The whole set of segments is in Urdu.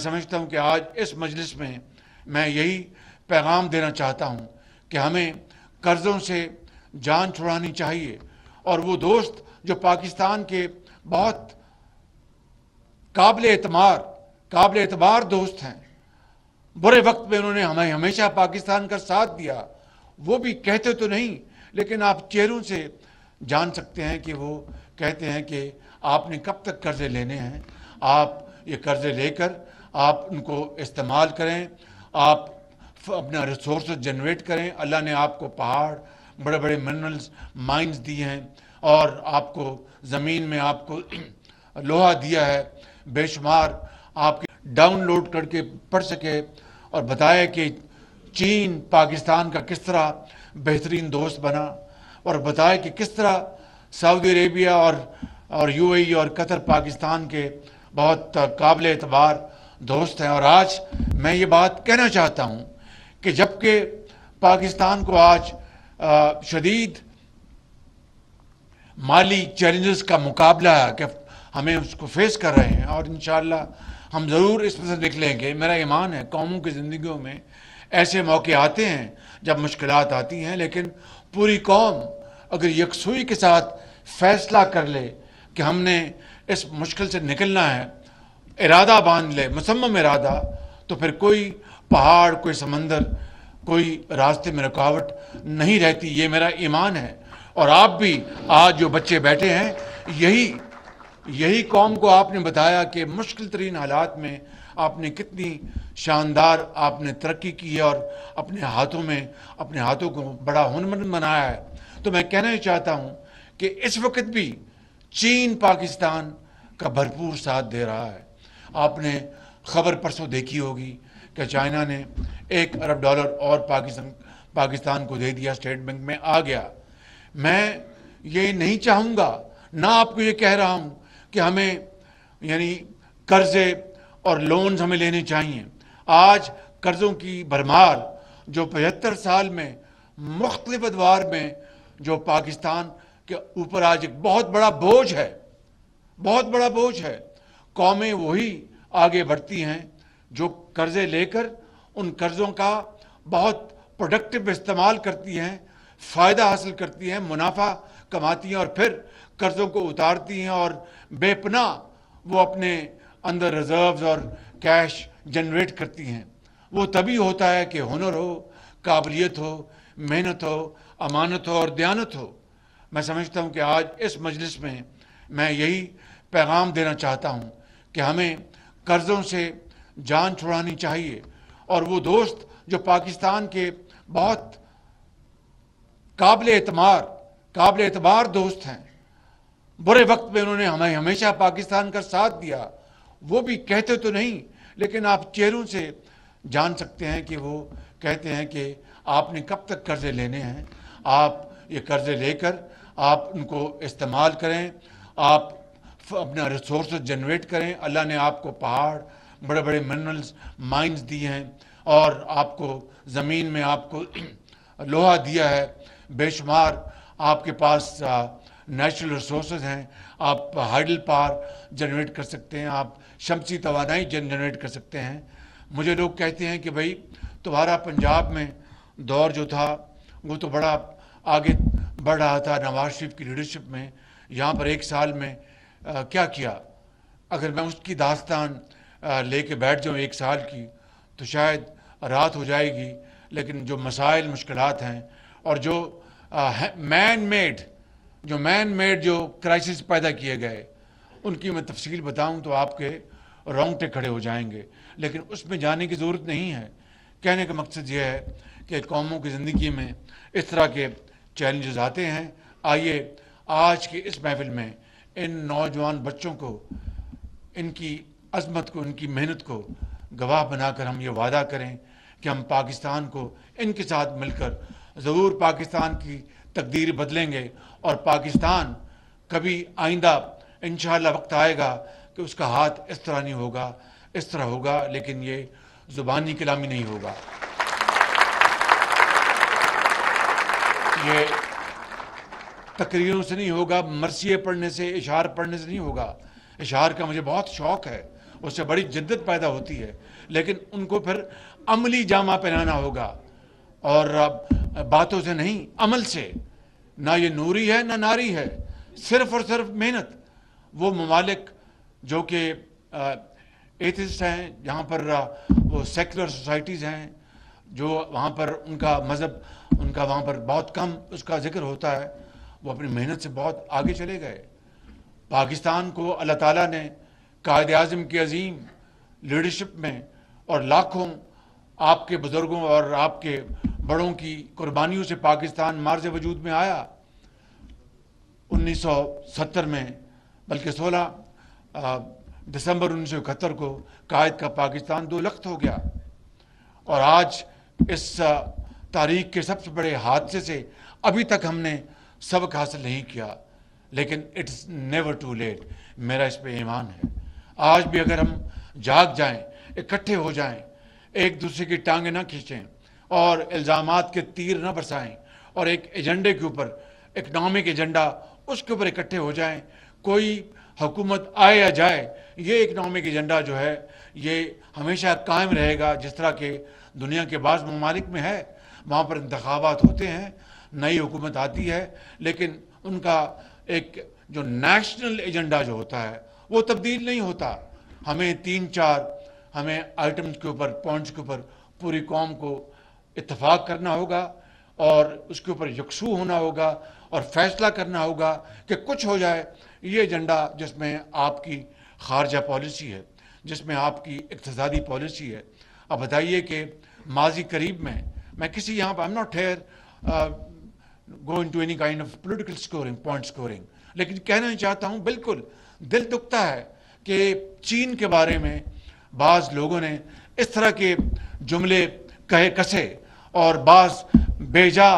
سمجھتا ہوں کہ آج اس مجلس میں یہی پیغام دینا چاہتا ہوں کہ ہمیں قرضوں سے جان چھڑانی چاہیے، اور وہ دوست جو پاکستان کے بہت قابل اعتبار دوست ہیں، برے وقت میں انہوں نے ہمیں ہمیشہ پاکستان کا ساتھ دیا، وہ بھی کہتے تو نہیں لیکن آپ چہروں سے جان سکتے ہیں کہ وہ کہتے ہیں کہ آپ نے کب تک قرضے لینے ہیں، آپ یہ قرضے لے کر آپ ان کو استعمال کریں، آپ اپنا ریسورسز جنریٹ کریں۔ اللہ نے آپ کو پہاڑ، بڑے بڑے منرلز، مائنز دی ہیں، اور آپ کو زمین میں آپ کو لوہا دیا ہے بے شمار، آپ کے ڈاؤن لوڈ کر کے پڑھ سکے اور بتائے کہ چین پاکستان کا کس طرح بہترین دوست بنا، اور بتائے کہ کس طرح سعودی عربیہ اور یو اے ای اور قطر پاکستان کے بہت قابل اعتبار دوست ہیں۔ اور آج میں یہ بات کہنا چاہتا ہوں کہ جبکہ پاکستان کو آج شدید مالی چیلنجز کا مقابلہ ہے کہ ہمیں اس کو فیس کر رہے ہیں، اور انشاءاللہ ہم ضرور اس میں سے نکلیں گے۔ میرا ایمان ہے قوموں کی زندگیوں میں ایسے موقع آتے ہیں جب مشکلات آتی ہیں، لیکن پوری قوم اگر یکسوئی کے ساتھ فیصلہ کر لے کہ ہم نے اس مشکل سے نکلنا ہے، ارادہ باندھ لے، مصمم ارادہ، تو پھر کوئی پہاڑ، کوئی سمندر، کوئی راستے میں رکاوٹ نہیں رہتی۔ یہ میرا ایمان ہے۔ اور آپ بھی آج جو بچے بیٹھے ہیں، یہی قوم کو آپ نے بتایا کہ مشکل ترین حالات میں آپ نے کتنی شاندار آپ نے ترقی کی ہے، اور اپنے ہاتھوں کو بڑا ہنرمند بنایا ہے۔ تو میں کہنا ہی چاہتا ہوں کہ اس وقت بھی چین پاکستان کا بھرپور ساتھ دے رہا ہے۔ آپ نے خبر پرسوں دیکھی ہوگی کہ چائنا نے $1 ارب اور پاکستان کو دے دیا، اسٹیٹ بینک میں آ گیا۔ میں یہ نہیں چاہوں گا، نہ آپ کو یہ کہہ رہا ہوں کہ ہمیں قرضے اور لونز ہمیں لینے چاہیے۔ آج قرضوں کی بھرمار جو 75 سال میں مختلف ادوار میں جو پاکستان کے اوپر آج ایک بہت بڑا بوجھ ہے، قومیں وہی آگے بڑھتی ہیں جو قرضے لے کر ان قرضوں کا بہت پروڈکٹیو استعمال کرتی ہیں، فائدہ حاصل کرتی ہیں، منافع کماتی ہیں، اور پھر قرضوں کو اتارتی ہیں، اور بے پناہ وہ اپنے اندر ریزروز اور کیش جنریٹ کرتی ہیں۔ وہ تبھی ہوتا ہے کہ ہنر ہو، قابلیت ہو، محنت ہو، امانت ہو اور دیانت ہو۔ میں سمجھتا ہوں کہ آج اس مجلس میں یہی پیغام دینا چاہتا ہوں کہ ہمیں قرضوں سے جان چھڑانی چاہیے، اور وہ دوست جو پاکستان کے بہت قابل اعتبار دوست ہیں، برے وقت میں انہوں نے ہمیں ہمیشہ پاکستان کا ساتھ دیا، وہ بھی کہتے تو نہیں لیکن آپ چہروں سے جان سکتے ہیں کہ وہ کہتے ہیں کہ آپ نے کب تک قرضے لینے ہیں، آپ یہ قرضے لے کر آپ ان کو استعمال کریں، آپ اپنا ریسورسز جنریٹ کریں۔ اللہ نے آپ کو پہاڑ، بڑے بڑے منرلز، مائنز دی ہیں، اور آپ کو زمین میں آپ کو لوہا دیا ہے بے شمار، آپ کے پاس نیچرل ریسورسز ہیں، آپ ہائیڈل پاور جنریٹ کر سکتے ہیں، آپ شمسی توانائی جنریٹ کر سکتے ہیں۔ مجھے لوگ کہتے ہیں کہ بھائی تمہارا پنجاب میں دور جو تھا وہ تو بڑا آگے بڑھ رہا تھا نواز شریف کی لیڈرشپ میں، یہاں پر 1 سال میں کیا کیا؟ اگر میں اس کی داستان لے کے بیٹھ جاؤں 1 سال کی تو شاید رات ہو جائے گی، لیکن جو مسائل، مشکلات ہیں، اور جو مین میڈ جو کرائسس پیدا کیے گئے، ان کی میں تفصیل بتاؤں تو آپ کے رونگٹے کھڑے ہو جائیں گے، لیکن اس میں جانے کی ضرورت نہیں ہے۔ کہنے کا مقصد یہ ہے کہ قوموں کی زندگی میں اس طرح کے چیلنجز آتے ہیں۔ آئیے آج کی اس محفل میں ان نوجوان بچوں کو، ان کی عظمت کو، ان کی محنت کو گواہ بنا کر ہم یہ وعدہ کریں کہ ہم پاکستان کو ان کے ساتھ مل کر ضرور پاکستان کی تقدیر بدلیں گے، اور پاکستان کبھی آئندہ انشاءاللہ وقت آئے گا کہ اس کا ہاتھ اس طرح نہیں ہوگا، اس طرح ہوگا، لیکن یہ زبانی کلامی نہیں ہوگا، یہ تقریروں سے نہیں ہوگا، مرثیے پڑھنے سے، اشعار پڑھنے سے نہیں ہوگا۔ اشعار کا مجھے بہت شوق ہے، اس سے بڑی جدت پیدا ہوتی ہے، لیکن ان کو پھر عملی جامہ پہنانا ہوگا، اور باتوں سے نہیں، عمل سے۔ نہ یہ نوری ہے نہ ناری ہے، صرف اور صرف محنت۔ وہ ممالک جو کہ ایتھسٹ ہیں، جہاں پر وہ سیکولر سوسائٹیز ہیں، جو وہاں پر ان کا مذہب، ان کا وہاں پر بہت کم اس کا ذکر ہوتا ہے، وہ اپنی محنت سے بہت آگے چلے گئے۔ پاکستان کو اللہ تعالیٰ نے قائد اعظم کی عظیم لیڈرشپ میں اور لاکھوں آپ کے بزرگوں اور آپ کے بڑوں کی قربانیوں سے پاکستان مارز وجود میں آیا۔ 1970 میں، بلکہ 16 دسمبر 1971 کو قائد کا پاکستان 2 لخت ہو گیا، اور آج اس تاریخ کے سب سے بڑے حادثے سے ابھی تک ہم نے سبق حاصل نہیں کیا، لیکن اٹس نیور ٹو لیٹ۔ میرا اس پہ ایمان ہے، آج بھی اگر ہم جاگ جائیں، اکٹھے ہو جائیں، ایک دوسرے کی ٹانگیں نہ کھینچیں اور الزامات کے تیر نہ برسائیں، اور ایک ایجنڈے کے اوپر، اکنامک ایجنڈا، اس کے اوپر اکٹھے ہو جائیں، کوئی حکومت آئے یا جائے، یہ اکنامک ایجنڈا جو ہے یہ ہمیشہ قائم رہے گا۔ جس طرح کہ دنیا کے بعض ممالک میں ہے، وہاں پر انتخابات ہوتے ہیں، نئی حکومت آتی ہے، لیکن ان کا ایک جو نیشنل ایجنڈا جو ہوتا ہے وہ تبدیل نہیں ہوتا۔ ہمیں 3-4 ہمیں آئٹمز کے اوپر، پوائنٹس کے اوپر پوری قوم کو اتفاق کرنا ہوگا، اور اس کے اوپر یکسو ہونا ہوگا، اور فیصلہ کرنا ہوگا کہ کچھ ہو جائے۔ یہ ایجنڈا جس میں آپ کی خارجہ پالیسی ہے، جس میں آپ کی اقتصادی پالیسی ہے۔ اب بتائیے کہ ماضی قریب میں کسی یہاں پر I'm not here go into any kind of political scoring, point scoring، لیکن کہنا چاہتا ہوں، بالکل دل دکھتا ہے کہ چین کے بارے میں بعض لوگوں نے اس طرح کے جملے کہے کسے اور بعض بے جا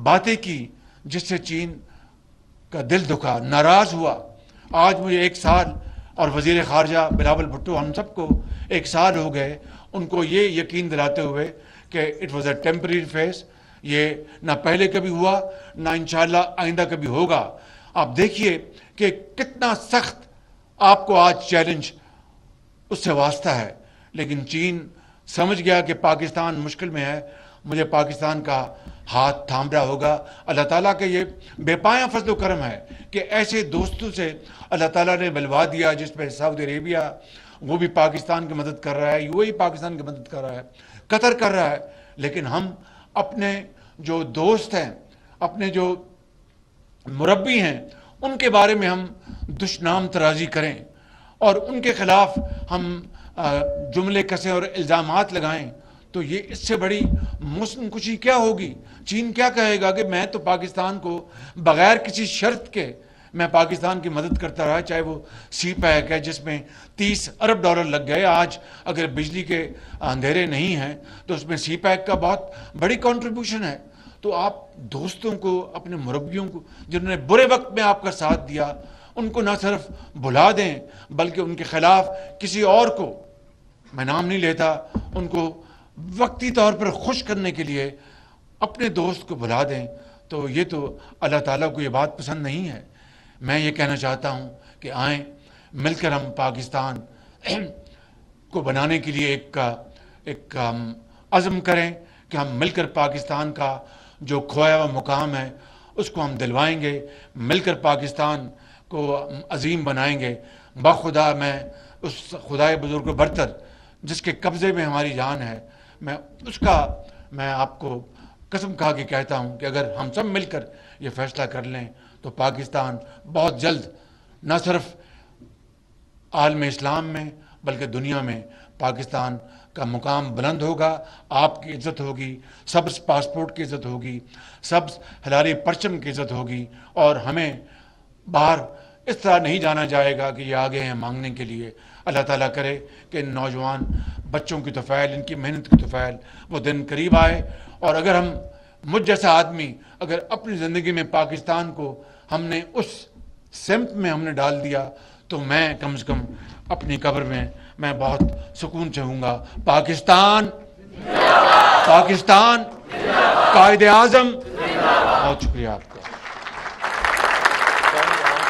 باتیں کی، جس سے چین کا دل دکھا، ناراض ہوا۔ آج مجھے 1 سال اور وزیر خارجہ بلاول بھٹو، ہم سب کو 1 سال ہو گئے ان کو یہ یقین دلاتے ہوئے کہ it was a temporary phase, یہ نہ پہلے کبھی ہوا، نہ انشاءاللہ آئندہ کبھی ہوگا۔ آپ دیکھیے کہ کتنا سخت آپ کو آج چیلنج اس سے واسطہ ہے، لیکن چین سمجھ گیا کہ پاکستان مشکل میں ہے، مجھے پاکستان کا ہاتھ تھامنا ہوگا۔ اللہ تعالیٰ کا یہ بے پایاں فضل و کرم ہے کہ ایسے دوستوں سے اللہ تعالیٰ نے ملوا دیا، جس پہ سعودی عربیہ وہ بھی پاکستان کی مدد کر رہا ہے، UAE پاکستان کی مدد کر رہا ہے، قطر کر رہا ہے، لیکن ہم اپنے جو دوست ہیں، اپنے جو مربی ہیں، ان کے بارے میں ہم دشنام ترازی کریں اور ان کے خلاف ہم جملے کسیں اور الزامات لگائیں، تو یہ اس سے بڑی موسم کشی کیا ہوگی؟ چین کیا کہے گا کہ میں تو پاکستان کو بغیر کسی شرط کے میں پاکستان کی مدد کرتا رہا، چاہے وہ سی پیک ہے جس میں $30 ارب لگ گئے۔ آج اگر بجلی کے اندھیرے نہیں ہیں تو اس میں سی پیک کا بہت بڑی کنٹریبیوشن ہے۔ تو آپ دوستوں کو، اپنے مربیوں کو، جنہوں نے برے وقت میں آپ کا ساتھ دیا، ان کو نہ صرف بھلا دیں بلکہ ان کے خلاف کسی اور کو، میں نام نہیں لیتا، ان کو وقتی طور پر خوش کرنے کے لیے اپنے دوست کو بھلا دیں، تو یہ تو اللہ تعالیٰ کو یہ بات پسند نہیں ہے۔ میں یہ کہنا چاہتا ہوں کہ آئیں مل کر ہم پاکستان کو بنانے کے لیے ایک عزم کریں کہ ہم مل کر پاکستان کا جو کھویا ہوا مقام ہے اس کو ہم دلوائیں گے، مل کر پاکستان کو عظیم بنائیں گے۔ بخدا میں اس خدائے بزرگ برتر جس کے قبضے میں ہماری جان ہے، میں آپ کو قسم کھا کے کہتا ہوں کہ اگر ہم سب مل کر یہ فیصلہ کر لیں تو پاکستان بہت جلد نہ صرف عالم اسلام میں بلکہ دنیا میں پاکستان کا مقام بلند ہوگا، آپ کی عزت ہوگی، سبز پاسپورٹ کی عزت ہوگی، سبز ہلالی پرچم کی عزت ہوگی، اور ہمیں باہر اس طرح نہیں جانا جائے گا کہ یہ آگے ہیں مانگنے کے لیے۔ اللہ تعالیٰ کرے کہ ان نوجوان بچوں کی طفیل، ان کی محنت کی طفیل وہ دن قریب آئے، اور اگر ہم مجھ جیسا آدمی اگر اپنی زندگی میں پاکستان کو ہم نے اس سمت میں ہم نے ڈال دیا تو میں کم سے کم اپنی قبر میں بہت سکون سے ہوں گا۔ پاکستان، پاکستان، قائد اعظم، بہت شکریہ آپ کا۔